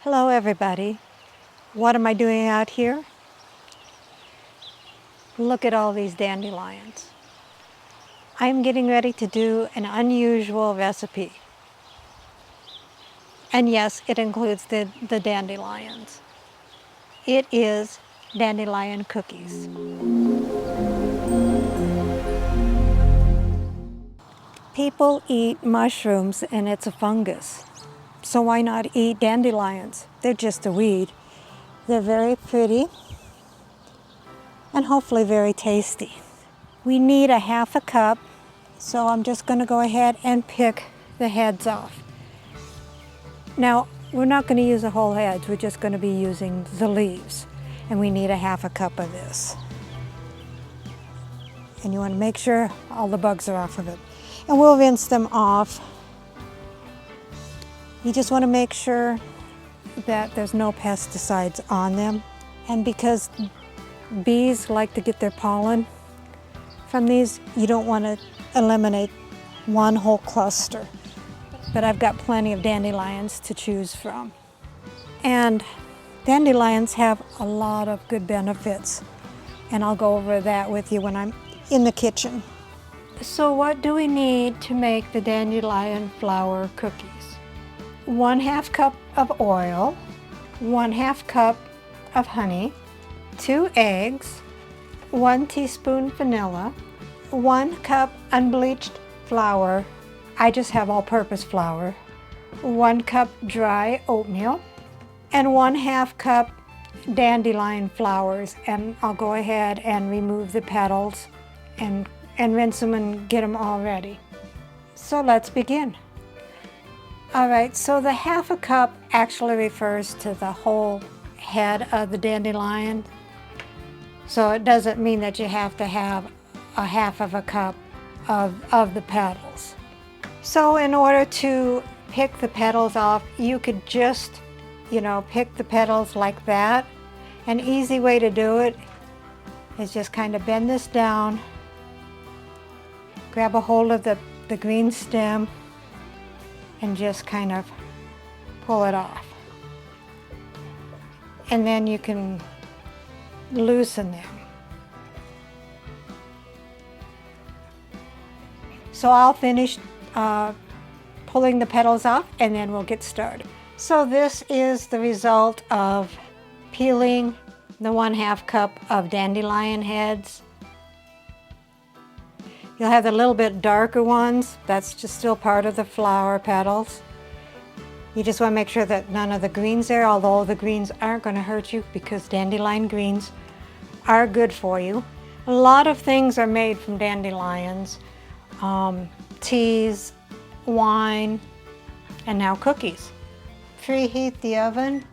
Hello everybody. What am I doing out here? Look at all these dandelions. I'm getting ready to do an unusual recipe. And yes, it includes the dandelions. It is dandelion cookies. People eat mushrooms and it's a fungus. So why not eat dandelions? They're just a weed. They're very pretty and hopefully very tasty. We need a half a cup, so I'm just going to go ahead and pick the heads off. Now, we're not going to use the whole heads, we're just going to be using the leaves. And we need a half a cup of this. And you want to make sure all the bugs are off of it. And we'll rinse them off. You just want to make sure that there's no pesticides on them. And because bees like to get their pollen from these, you don't want to eliminate one whole cluster. But I've got plenty of dandelions to choose from. And dandelions have a lot of good benefits. And I'll go over that with you when I'm in the kitchen. So what do we need to make the dandelion flour cookies? 1/2 cup of oil, 1/2 cup of honey, 2 eggs, 1 teaspoon vanilla, 1 cup unbleached flour. I just have all-purpose flour, 1 cup dry oatmeal, and 1/2 cup dandelion flowers. And I'll go ahead and remove the petals and rinse them and get them all ready. So let's begin. All right, so the 1/2 cup actually refers to the whole head of the dandelion. So it doesn't mean that you have to have a 1/2 cup of the petals. So in order to pick the petals off, you could just, pick the petals like that. An easy way to do it is just kind of bend this down, grab a hold of the green stem, and just kind of pull it off. And then you can loosen them. So I'll finish pulling the petals off and then we'll get started. So this is the result of peeling the 1/2 cup of dandelion heads. You'll have the little bit darker ones. That's just still part of the flower petals. You just want to make sure that none of the greens there, although the greens aren't going to hurt you because dandelion greens are good for you. A lot of things are made from dandelions. Teas, wine, and now cookies. Preheat the oven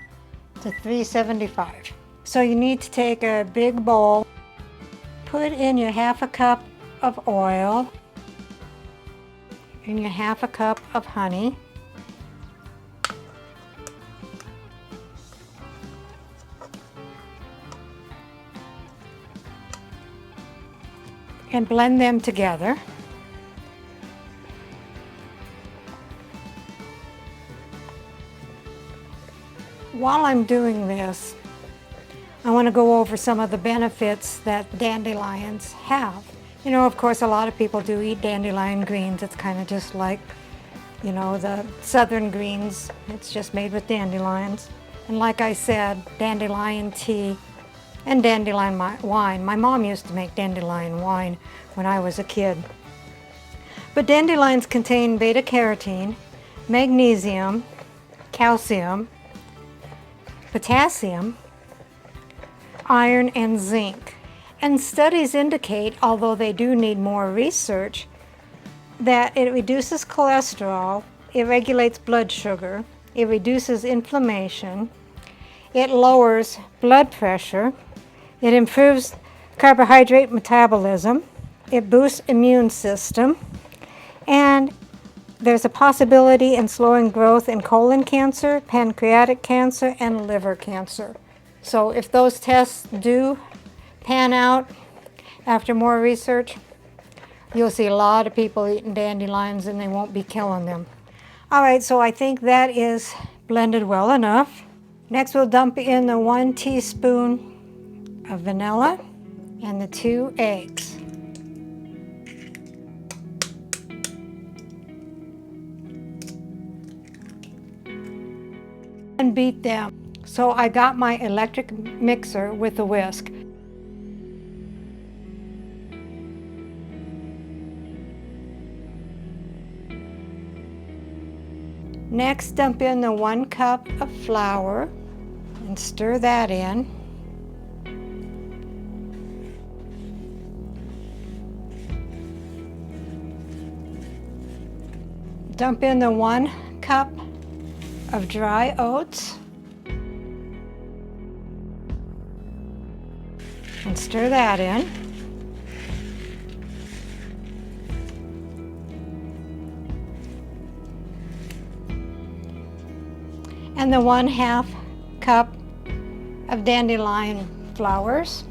to 375. So you need to take a big bowl, put in your 1/2 cup of oil, and your 1/2 cup of honey. And blend them together. While I'm doing this, I want to go over some of the benefits that dandelions have. Of course, a lot of people do eat dandelion greens. It's kind of just like, the southern greens. It's just made with dandelions. And like I said, dandelion tea and dandelion wine. My mom used to make dandelion wine when I was a kid. But dandelions contain beta-carotene, magnesium, calcium, potassium, iron, and zinc. And studies indicate, although they do need more research, that it reduces cholesterol, it regulates blood sugar, it reduces inflammation, it lowers blood pressure, it improves carbohydrate metabolism, it boosts immune system, and there's a possibility in slowing growth in colon cancer, pancreatic cancer, and liver cancer. So if those tests do pan out after more research, you'll see a lot of people eating dandelions and they won't be killing them. All right, so I think that is blended well enough. Next we'll dump in the 1 teaspoon of vanilla and the 2 eggs. And beat them. So I got my electric mixer with a whisk. Next, dump in the 1 cup of flour and stir that in. Dump in the 1 cup of dry oats and stir that in. And the 1/2 cup of dandelion flowers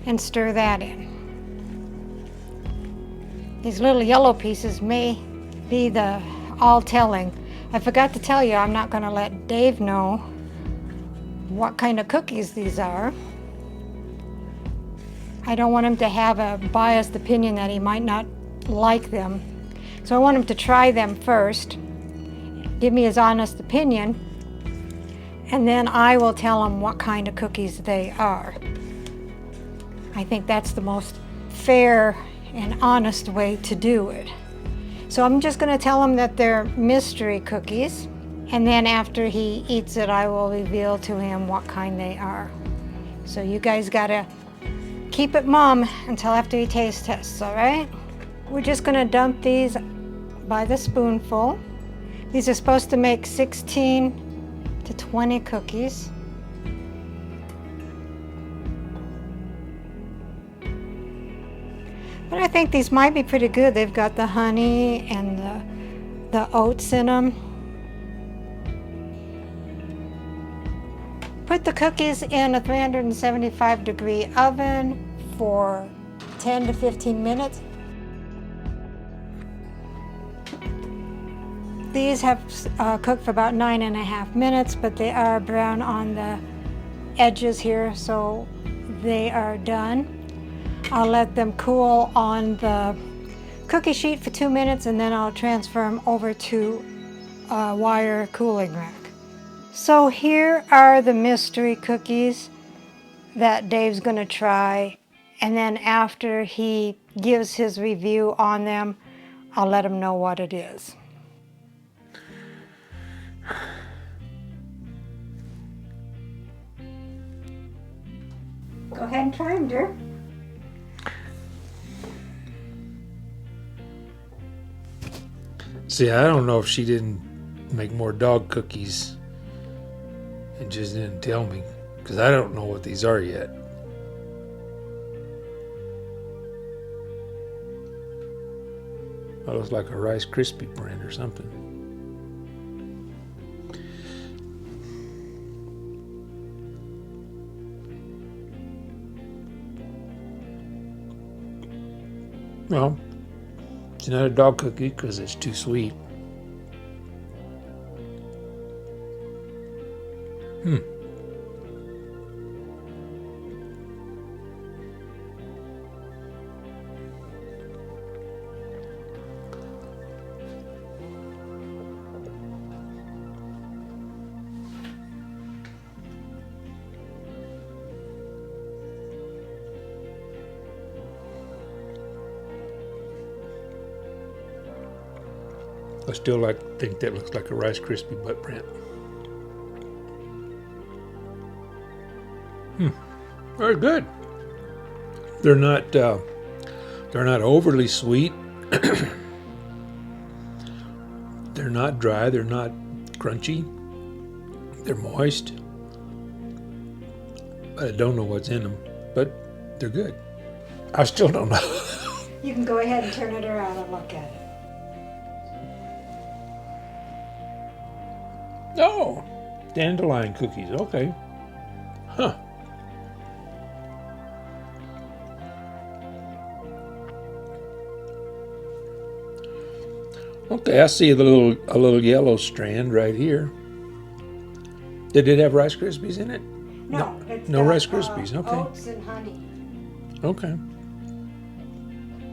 and stir that in. These little yellow pieces may be the all telling. I forgot to tell you, I'm not going to let Dave know what kind of cookies these are. I don't want him to have a biased opinion that he might not like them. So I want him to try them first, give me his honest opinion, and then I will tell him what kind of cookies they are. I think that's the most fair and honest way to do it. So I'm just going to tell him that they're mystery cookies, and then after he eats it, I will reveal to him what kind they are. So you guys got to keep it mum until after he taste tests, all right? We're just going to dump these by the spoonful. These are supposed to make 16 to 20 cookies. But I think these might be pretty good. They've got the honey and the oats in them. Put the cookies in a 375-degree oven for 10 to 15 minutes. These have cooked for about 9.5 minutes, but they are brown on the edges here, so they are done. I'll let them cool on the cookie sheet for 2 minutes, and then I'll transfer them over to a wire cooling rack. So here are the mystery cookies that Dave's going to try, and then after he gives his review on them, I'll let him know what it is. Go ahead and try them, dear. See, I don't know if she didn't make more dog cookies and just didn't tell me, because I don't know what these are yet. That looks like a Rice Krispie brand or something. Well, it's not a dog cookie because it's too sweet. I still think that looks like a Rice Krispie butt print. Very good. They're not overly sweet. They're not dry. They're not crunchy. They're moist. I don't know what's in them, but they're good. I still don't know. You can go ahead and turn it around and look at it. Oh, dandelion cookies. Okay. Huh. Okay, I see a little yellow strand right here. Did it have Rice Krispies in it? No, it's no got, Rice Krispies, okay. Oats and honey Okay.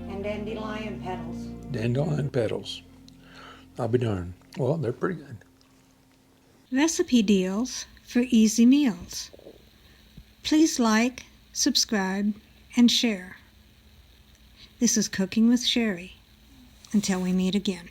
and dandelion petals. Dandelion petals. I'll be darned. Well, they're pretty good. Recipe deals for easy meals. Please like, subscribe, and share. This is Cooking with Sherry. Until we meet again.